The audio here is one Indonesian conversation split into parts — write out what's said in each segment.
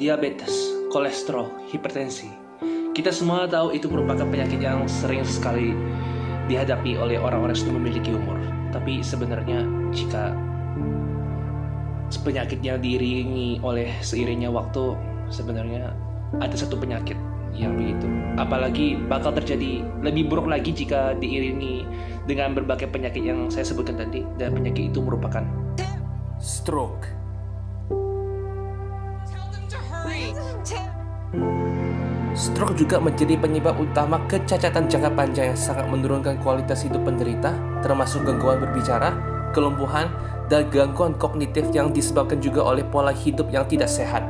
diabetes, kolesterol, hipertensi. Kita semua tahu itu merupakan penyakit yang sering sekali dihadapi oleh orang-orang yang sudah memiliki umur. Tapi sebenarnya jika penyakitnya diiringi oleh seiringnya waktu, sebenarnya ada satu penyakit yang begitu. Apalagi bakal terjadi lebih buruk lagi jika diiringi dengan berbagai penyakit yang saya sebutkan tadi. Dan penyakit itu merupakan stroke. Stroke juga menjadi penyebab utama kecacatan jangka panjang yang sangat menurunkan kualitas hidup penderita, termasuk gangguan berbicara, kelumpuhan, dan gangguan kognitif yang disebabkan juga oleh pola hidup yang tidak sehat.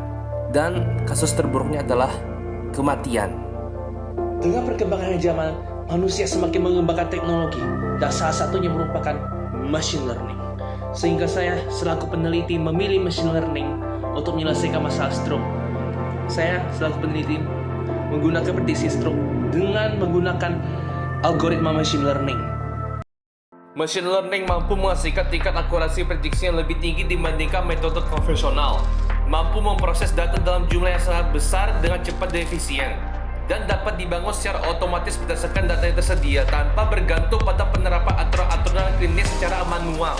Dan kasus terburuknya adalah kematian. Dengan perkembangan zaman, manusia semakin mengembangkan teknologi, dan salah satunya merupakan machine learning. Sehingga saya selaku peneliti memilih machine learning untuk menyelesaikan masalah stroke. Saya selaku peneliti menggunakan prediksi stroke dengan menggunakan algoritma machine learning. Machine learning mampu menghasilkan tingkat akurasi prediksi yang lebih tinggi dibandingkan metode konvensional, mampu memproses data dalam jumlah yang sangat besar dengan cepat dan efisien, dan dapat dibangun secara otomatis berdasarkan data yang tersedia tanpa bergantung pada penerapan aturan-aturan klinis secara manual.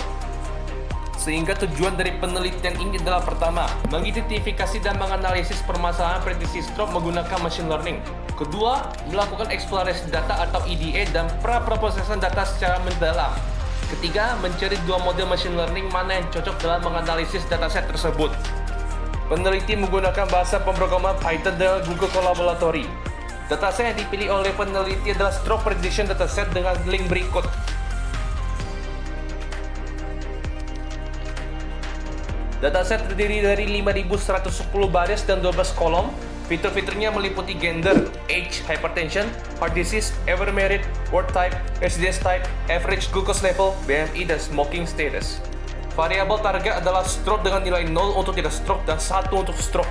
Sehingga tujuan dari penelitian ini adalah pertama, mengidentifikasi dan menganalisis permasalahan prediksi stroke menggunakan machine learning. Kedua, melakukan eksplorasi data atau EDA dan pra-prosesan data secara mendalam. Ketiga, mencari dua model machine learning mana yang cocok dalam menganalisis dataset tersebut. Peneliti menggunakan bahasa pemrograman Python dan Google Colaboratory. Dataset yang dipilih oleh peneliti adalah stroke prediction dataset dengan link berikut. Dataset terdiri dari 5.110 baris dan 12 kolom. Fitur-fiturnya meliputi gender, age, hypertension, heart disease, ever married, work type, residence type, average glucose level, BMI, dan smoking status. Variabel target adalah stroke dengan nilai 0 untuk tidak stroke dan 1 untuk stroke.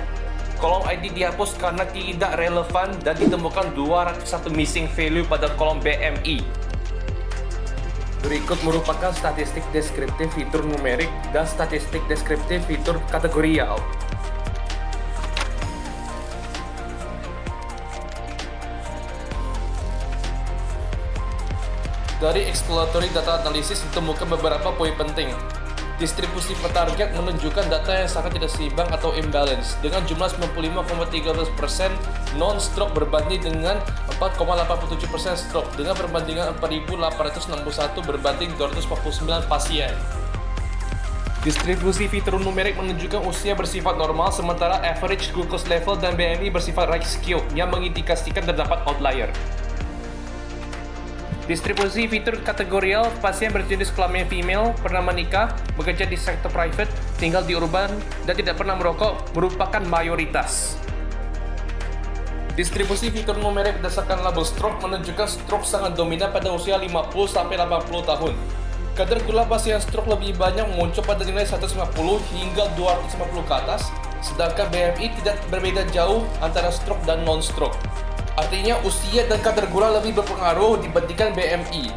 Kolom ID dihapus karena tidak relevan dan ditemukan 201 missing value pada kolom BMI. Berikut merupakan statistik deskriptif fitur numerik dan statistik deskriptif fitur kategorial. Dari exploratory data analisis ditemukan beberapa poin penting. Distribusi per target menunjukkan data yang sangat tidak seimbang atau imbalance dengan jumlah 95,13% non-stroke berbanding dengan 4,87% stroke dengan perbandingan 4.861 berbanding 249 pasien. Distribusi fitur numerik menunjukkan usia bersifat normal sementara average glucose level dan BMI bersifat right skewed yang mengindikasikan terdapat outlier. Distribusi fitur kategorial, pasien berjenis kelamin female, pernah menikah, bekerja di sektor private, tinggal di urban, dan tidak pernah merokok merupakan mayoritas. Distribusi fitur numerik berdasarkan label stroke menunjukkan stroke sangat dominan pada usia 50-80 tahun. Kadar gula pasien stroke lebih banyak muncul pada nilai 150 hingga 250 ke atas, sedangkan BMI tidak berbeda jauh antara stroke dan non-stroke. Artinya usia dan kadar gula lebih berpengaruh dibandingkan BMI.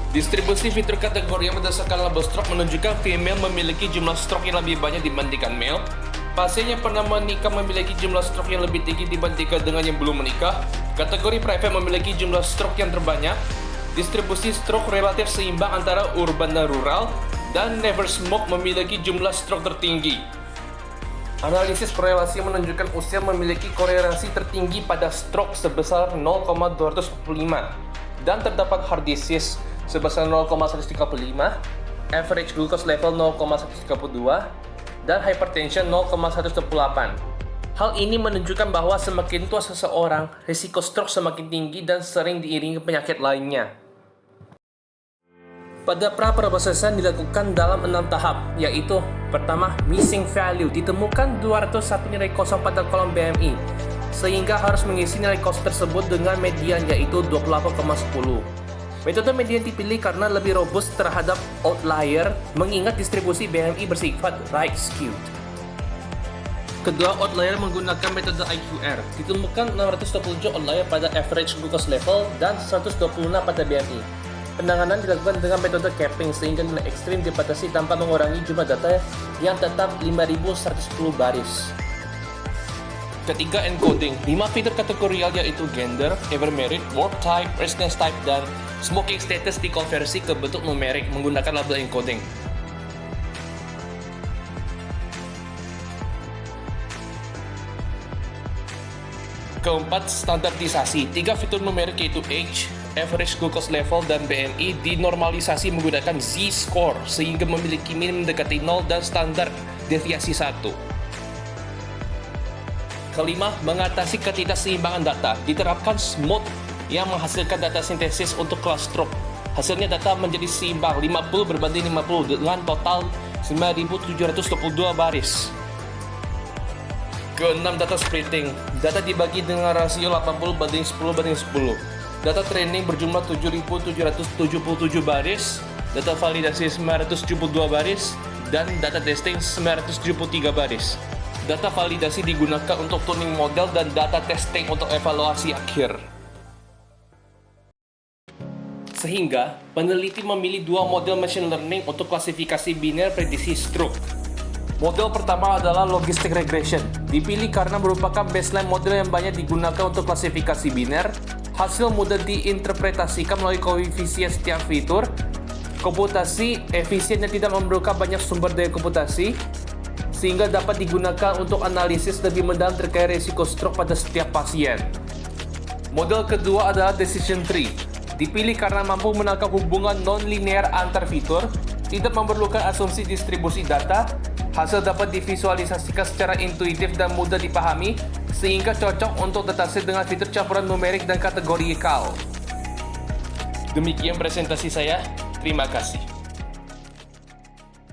Distribusi fitur kategori yang berdasarkan label stroke menunjukkan female memiliki jumlah stroke yang lebih banyak dibandingkan male. Pasien yang pernah menikah memiliki jumlah stroke yang lebih tinggi dibandingkan dengan yang belum menikah. Kategori private memiliki jumlah stroke yang terbanyak. Distribusi stroke relatif seimbang antara urban dan rural. Dan never smoke memiliki jumlah stroke tertinggi. Analisis korelasi menunjukkan usia memiliki korelasi tertinggi pada stroke sebesar 0,245 dan terdapat heart disease sebesar 0,135, average glucose level 0,132, dan hypertension 0,118. Hal ini menunjukkan bahwa semakin tua seseorang, risiko stroke semakin tinggi dan sering diiringi penyakit lainnya. Pada pra-prosesan dilakukan dalam 6 tahap, yaitu pertama, missing value, ditemukan 201 nilai kosong pada kolom BMI, sehingga harus mengisi nilai kosong tersebut dengan median yaitu 28,10. Metode median dipilih karena lebih robust terhadap outlier, mengingat distribusi BMI bersifat right skewed. Kedua, outlier menggunakan metode IQR, ditemukan 627 outlier pada average glucose level dan 126 pada BMI. Penanganan dilakukan dengan metode capping sehingga nilai ekstrim dibatasi tanpa mengurangi jumlah data yang tetap 5.110 baris. Ketiga, encoding. 5 fitur kategorial yaitu gender, ever married, work type, residence type, dan smoking status dikonversi ke bentuk numerik menggunakan label encoding. Keempat, standarisasi. 3 fitur numerik yaitu age, average glucose level, dan BMI dinormalisasi menggunakan Z-score sehingga memiliki minim mendekati 0 dan standar deviasi 1. Kelima, mengatasi ketidakseimbangan data. Diterapkan SMOD yang menghasilkan data sintesis untuk kelas stroke. Hasilnya data menjadi seimbang 50 berbanding 50 dengan total 9.722 baris. Keenam, data splitting. Data dibagi dengan rasio 80 banding 10 banding 10. Data training berjumlah 7.777 baris, data validasi 972 baris, dan data testing 973 baris. Data validasi digunakan untuk tuning model dan data testing untuk evaluasi akhir. Sehingga, peneliti memilih 2 model machine learning untuk klasifikasi biner prediksi stroke. Model pertama adalah logistic regression. Dipilih karena merupakan baseline model yang banyak digunakan untuk klasifikasi biner. Hasil mudah diinterpretasikan melalui koefisien setiap fitur. Komputasi efisien yang tidak memerlukan banyak sumber daya komputasi, sehingga dapat digunakan untuk analisis lebih mendalam terkait risiko stroke pada setiap pasien. Model kedua adalah decision tree. Dipilih karena mampu menangkap hubungan non-linear antar fitur, tidak memerlukan asumsi distribusi data, hasil dapat divisualisasikan secara intuitif dan mudah dipahami, sehingga cocok untuk dataset dengan fitur campuran numerik dan kategorikal. Demikian presentasi saya, terima kasih.